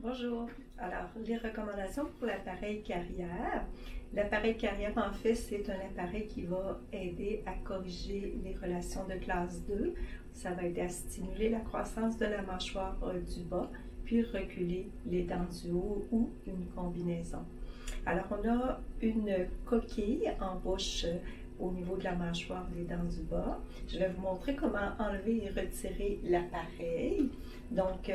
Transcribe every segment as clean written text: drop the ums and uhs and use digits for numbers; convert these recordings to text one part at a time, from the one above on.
Bonjour. Alors, les recommandations pour l'appareil carrière. L'appareil carrière, en fait, c'est un appareil qui va aider à corriger les relations de classe 2. Ça va aider à stimuler la croissance de la mâchoire du bas, puis reculer les dents du haut ou une combinaison. Alors, on a une coquille en bouche au niveau de la mâchoire des dents du bas. Je vais vous montrer comment enlever et retirer l'appareil. Donc,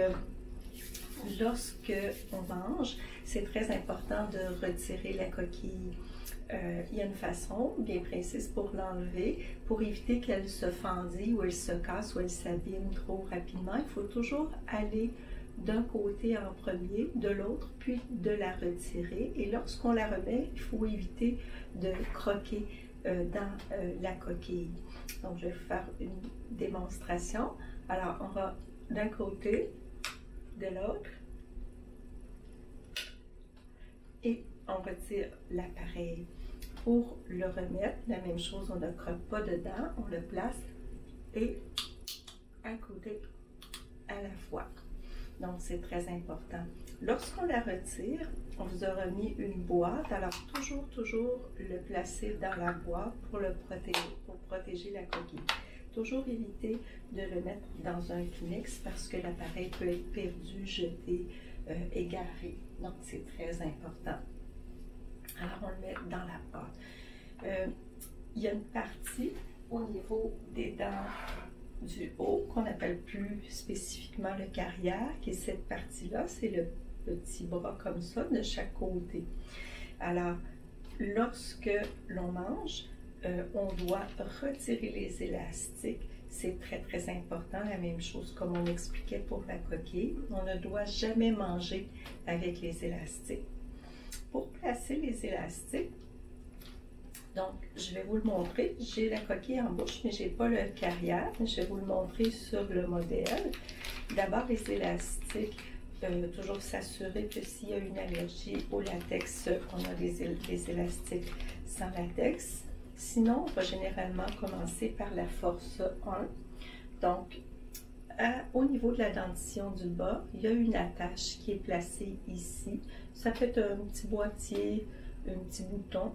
lorsque on mange, c'est très important de retirer la coquille. Il y a une façon bien précise pour l'enlever, pour éviter qu'elle se fendille ou elle se casse ou elle s'abîme trop rapidement. Il faut toujours aller d'un côté en premier, de l'autre, puis de la retirer. Et lorsqu'on la remet, il faut éviter de croquer dans la coquille. Donc, je vais vous faire une démonstration. Alors, on va d'un côté, de l'autre, et on retire l'appareil. Pour le remettre, la même chose, on ne croque pas dedans, on le place et un côté à la fois. Donc, c'est très important. Lorsqu'on la retire, on vous aura mis une boîte. Alors, toujours le placer dans la boîte pour protéger la coquille. Toujours éviter de le mettre dans un Kleenex parce que l'appareil peut être perdu, jeté, égaré. Donc, c'est très important. Alors, on le met dans la boîte. Il y a une partie au niveau des dents du haut qu'on appelle plus spécifiquement le carrière, qui est cette partie-là, c'est le petit bras comme ça de chaque côté. Alors, lorsque l'on mange, on doit retirer les élastiques. C'est très important, la même chose comme on expliquait pour la coquille. On ne doit jamais manger avec les élastiques. Pour placer les élastiques, donc je vais vous le montrer. J'ai la coquille en bouche, mais je n'ai pas le carrière. Je vais vous le montrer sur le modèle. D'abord, les élastiques, toujours s'assurer que s'il y a une allergie au latex, on a des élastiques sans latex. Sinon, on va généralement commencer par la force 1. Donc, au niveau de la dentition du bas, il y a une attache qui est placée ici. Ça peut être un petit boîtier, un petit bouton.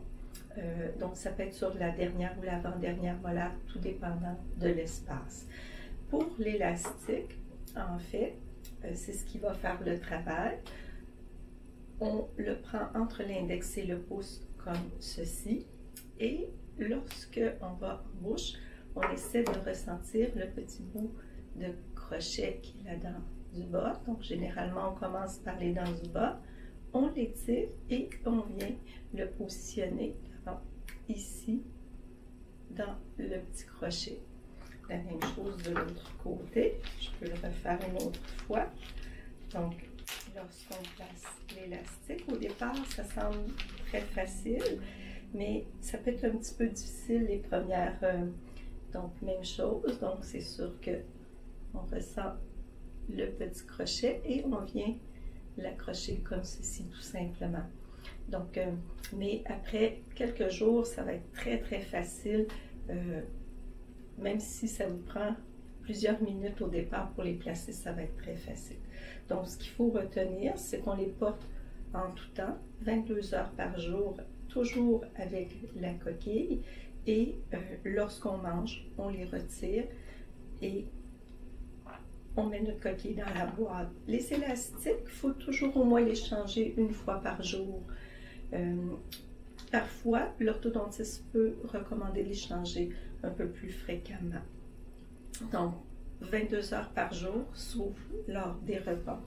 Donc, ça peut être sur la dernière ou l'avant-dernière molaire, tout dépendant de l'espace. Pour l'élastique, en fait, c'est ce qui va faire le travail. On le prend entre l'index et le pouce comme ceci. Et lorsque on va en bouche, on essaie de ressentir le petit bout de crochet qui est la dent du bas. Donc, généralement, on commence par les dents du bas, on l'étire et on vient le positionner ici dans le petit crochet. La même chose de l'autre côté. Je peux le refaire une autre fois. Donc, lorsqu'on place l'élastique, au départ, ça semble très facile, mais ça peut être un petit peu difficile les premières. Donc, même chose. Donc, c'est sûr que on ressent le petit crochet et on vient l'accrocher comme ceci, tout simplement. Donc, mais après quelques jours, ça va être très facile, même si ça vous prend plusieurs minutes au départ pour les placer, ça va être très facile. Donc, ce qu'il faut retenir, c'est qu'on les porte en tout temps, 22 heures par jour, toujours avec la coquille, et lorsqu'on mange, on les retire et on met notre coquille dans la boîte. Les élastiques, il faut toujours au moins les changer une fois par jour. Parfois, l'orthodontiste peut recommander de les changer un peu plus fréquemment. Donc, 22 heures par jour, sauf lors des repas.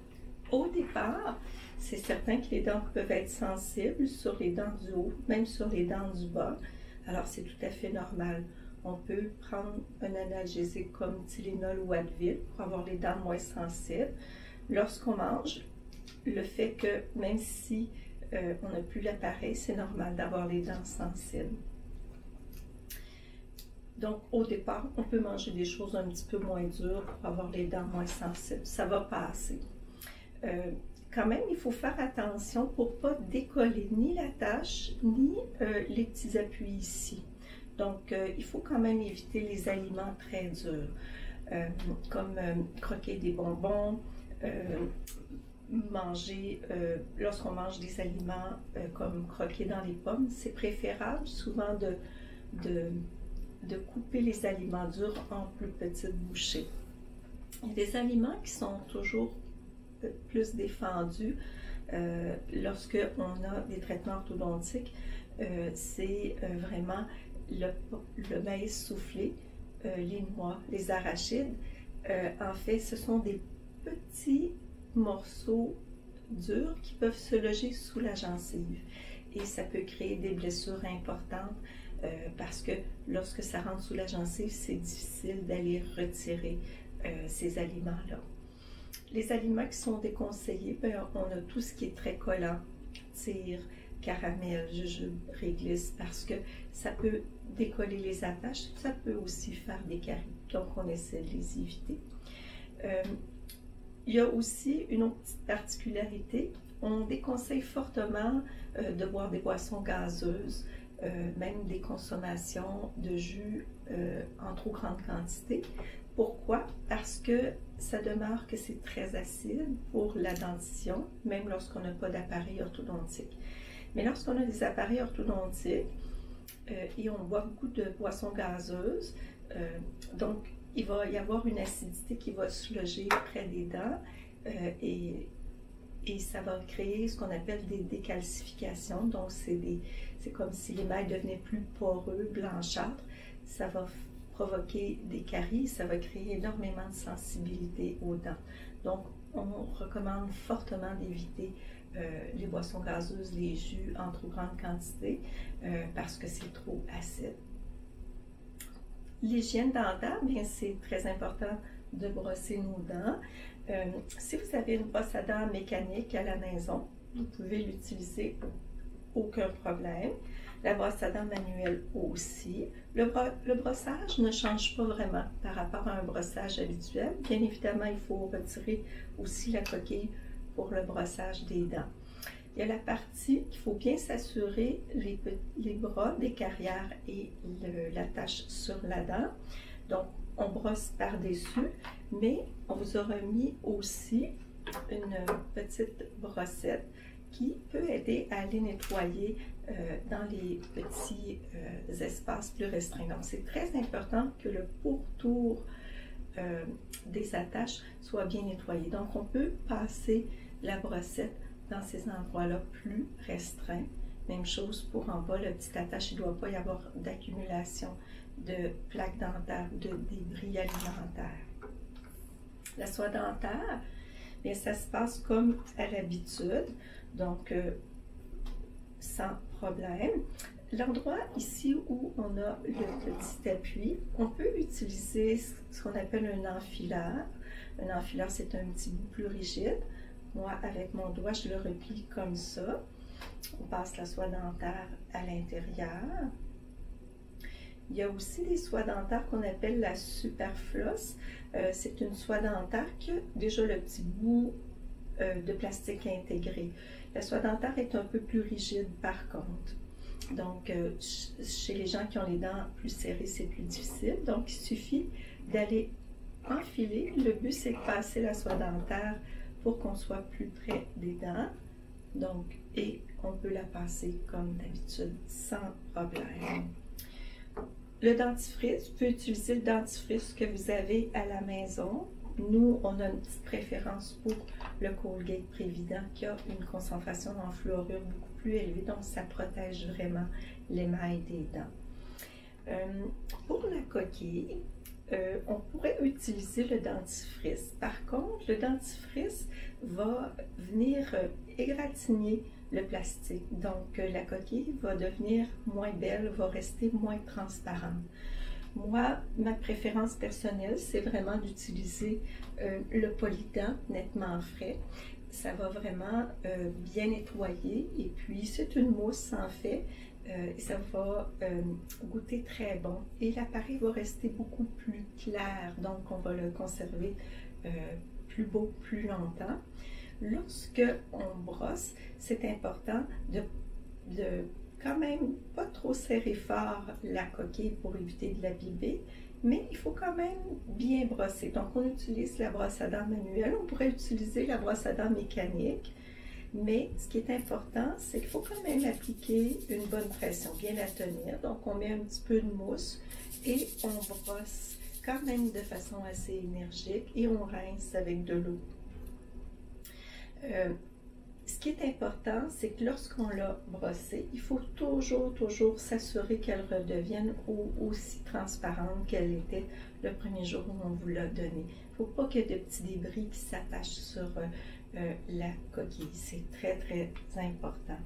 Au départ, c'est certain que les dents peuvent être sensibles sur les dents du haut, même sur les dents du bas. Alors, c'est tout à fait normal. On peut prendre un analgésique comme Tylenol ou Advil pour avoir les dents moins sensibles. Lorsqu'on mange, le fait que même si on n'a plus l'appareil, c'est normal d'avoir les dents sensibles. Donc, au départ, on peut manger des choses un petit peu moins dures pour avoir les dents moins sensibles. Ça va passer. Quand même, il faut faire attention pour ne pas décoller ni la tache, ni les petits appuis ici. Donc, il faut quand même éviter les aliments très durs, comme croquer des bonbons, manger, lorsqu'on mange des aliments comme croquer dans les pommes, c'est préférable souvent de couper les aliments durs en plus petites bouchées. Il y a des aliments qui sont toujours plus défendus lorsque on a des traitements orthodontiques, c'est vraiment le maïs soufflé, les noix, les arachides. En fait, ce sont des petits morceaux durs qui peuvent se loger sous la gencive et ça peut créer des blessures importantes parce que lorsque ça rentre sous la gencive, c'est difficile d'aller retirer ces aliments-là. Les aliments qui sont déconseillés, on a tout ce qui est très collant, tire, caramel, jujube, réglisse, parce que ça peut décoller les attaches, ça peut aussi faire des caries, donc on essaie de les éviter. Il y a aussi une autre petite particularité, on déconseille fortement de boire des boissons gazeuses, même des consommations de jus en trop grande quantité. Pourquoi? Parce que ça demeure que c'est très acide pour la dentition, même lorsqu'on n'a pas d'appareil orthodontique. Mais lorsqu'on a des appareils orthodontiques et on boit beaucoup de boissons gazeuses, donc il va y avoir une acidité qui va se loger près des dents et ça va créer ce qu'on appelle des décalcifications. Donc c'est comme si l'émail devenait plus poreux, blanchâtre. Ça va provoquer des caries, ça va créer énormément de sensibilité aux dents. Donc on recommande fortement d'éviter les boissons gazeuses, les jus en trop grande quantité parce que c'est trop acide. L'hygiène dentaire, bien c'est très important de brosser nos dents. Si vous avez une brosse à dents mécanique à la maison, vous pouvez l'utiliser, aucun problème. La brosse à dents manuelle aussi. Le brossage ne change pas vraiment par rapport à un brossage habituel. Bien évidemment, il faut retirer aussi la coquille pour le brossage des dents. Il y a la partie qu'il faut bien s'assurer, les bras des carrières et l'attache sur la dent. Donc, on brosse par-dessus, mais on vous aura mis aussi une petite brossette qui peut aider à aller nettoyer dans les petits espaces plus restreints. Donc, c'est très important que le pourtour des attaches soit bien nettoyé. Donc, on peut passer la brossette dans ces endroits-là plus restreints. Même chose pour en bas, la petite attache, il ne doit pas y avoir d'accumulation de plaques dentaires, de débris alimentaires. La soie dentaire, bien, ça se passe comme à l'habitude, donc sans problème. L'endroit ici où on a le petit appui, on peut utiliser ce qu'on appelle un enfileur. Un enfileur, c'est un petit bout plus rigide. Moi, avec mon doigt, je le replie comme ça. On passe la soie dentaire à l'intérieur. Il y a aussi des soies dentaires qu'on appelle la Superfloss. C'est une soie dentaire qui a déjà le petit bout de plastique intégré. La soie dentaire est un peu plus rigide par contre. Donc, chez les gens qui ont les dents plus serrées, c'est plus difficile. Donc, il suffit d'aller enfiler. Le but, c'est de passer la soie dentaire pour qu'on soit plus près des dents. Donc, et on peut la passer comme d'habitude, sans problème. Le dentifrice, vous pouvez utiliser le dentifrice que vous avez à la maison. Nous, on a une petite préférence pour le Colgate Prévident qui a une concentration en fluorure beaucoup plus élevée, donc ça protège vraiment l'émail des dents. Pour la coquille, on pourrait utiliser le dentifrice. Par contre, le dentifrice va venir égratigner le plastique. Donc, la coquille va devenir moins belle, va rester moins transparente. Moi, ma préférence personnelle, c'est vraiment d'utiliser le polydent nettement frais. Ça va vraiment bien nettoyer et puis c'est une mousse en fait. Et ça va goûter très bon et l'appareil va rester beaucoup plus clair, donc on va le conserver plus beau plus longtemps. Lorsque on brosse, c'est important de quand même pas trop serrer fort la coquille pour éviter de l'abîmer mais il faut quand même bien brosser. Donc, on utilise la brosse à dents manuelle. On pourrait utiliser la brosse à dents mécanique. Mais ce qui est important, c'est qu'il faut quand même appliquer une bonne pression, bien la tenir. Donc, on met un petit peu de mousse et on brosse quand même de façon assez énergique et on rince avec de l'eau. Ce qui est important, c'est que lorsqu'on l'a brossée, il faut toujours s'assurer qu'elle redevienne aussi transparente qu'elle était le premier jour où on vous l'a donnée. Il ne faut pas qu'il y ait de petits débris qui s'attachent sur la coquille. C'est très important.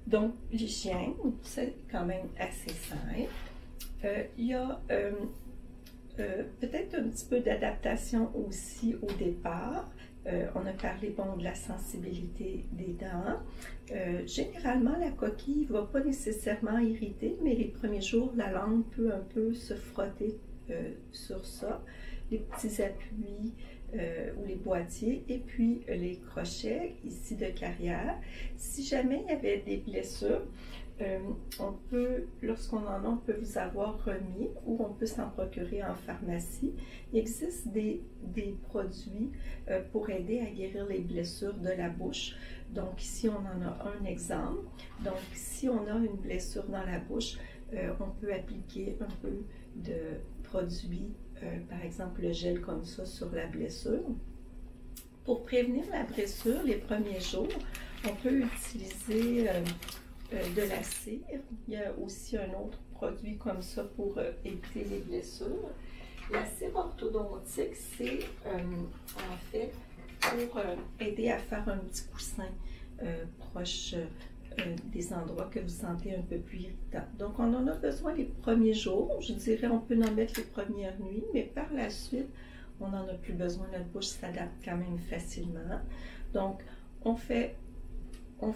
Donc, l'hygiène, c'est quand même assez simple. Il y a peut-être un petit peu d'adaptation aussi au départ. On a parlé de la sensibilité des dents. Généralement, la coquille ne va pas nécessairement irriter, mais les premiers jours, la langue peut un peu se frotter sur ça. Les petits appuis ou les boîtiers et puis les crochets ici de carrière. Si jamais il y avait des blessures, on peut, lorsqu'on en a, on peut vous avoir remis ou on peut s'en procurer en pharmacie. Il existe des produits pour aider à guérir les blessures de la bouche. Donc ici, on en a un exemple. Donc si on a une blessure dans la bouche, on peut appliquer un peu de produit, par exemple le gel comme ça sur la blessure. Pour prévenir la blessure les premiers jours, on peut utiliser de la cire. Il y a aussi un autre produit comme ça pour éviter les blessures. La cire orthodontique, c'est en fait pour aider à faire un petit coussin proche des endroits que vous sentez un peu plus irritants. Donc, on en a besoin les premiers jours. Je dirais on peut en mettre les premières nuits, mais par la suite, on n'en a plus besoin. Notre bouche s'adapte quand même facilement. Donc, on fait une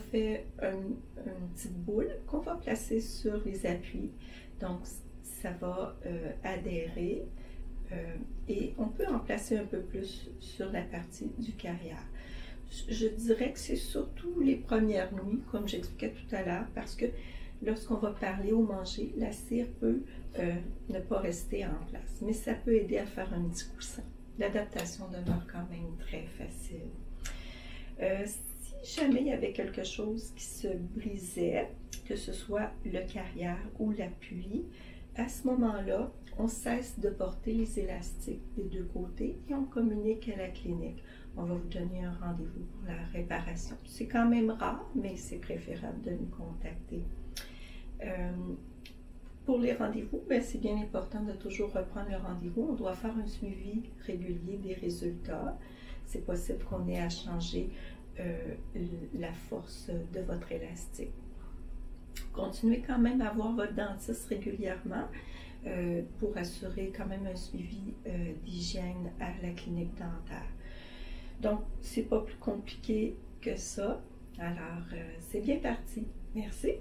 petite boule qu'on va placer sur les appuis. Donc, ça va adhérer et on peut en placer un peu plus sur la partie du carrière. Je dirais que c'est surtout les premières nuits, comme j'expliquais tout à l'heure, parce que lorsqu'on va parler ou manger, la cire peut ne pas rester en place, mais ça peut aider à faire un petit coussin. L'adaptation demeure quand même très facile. Si jamais il y avait quelque chose qui se brisait, que ce soit le carrière ou l'appui, à ce moment-là, on cesse de porter les élastiques des deux côtés et on communique à la clinique. On va vous donner un rendez-vous pour la réparation. C'est quand même rare, mais c'est préférable de nous contacter. Pour les rendez-vous, c'est bien important de toujours reprendre le rendez-vous. On doit faire un suivi régulier des résultats. C'est possible qu'on ait à changer la force de votre élastique. Continuez quand même à voir votre dentiste régulièrement pour assurer quand même un suivi d'hygiène à la clinique dentaire. Donc, c'est pas plus compliqué que ça. Alors, c'est bien parti. Merci.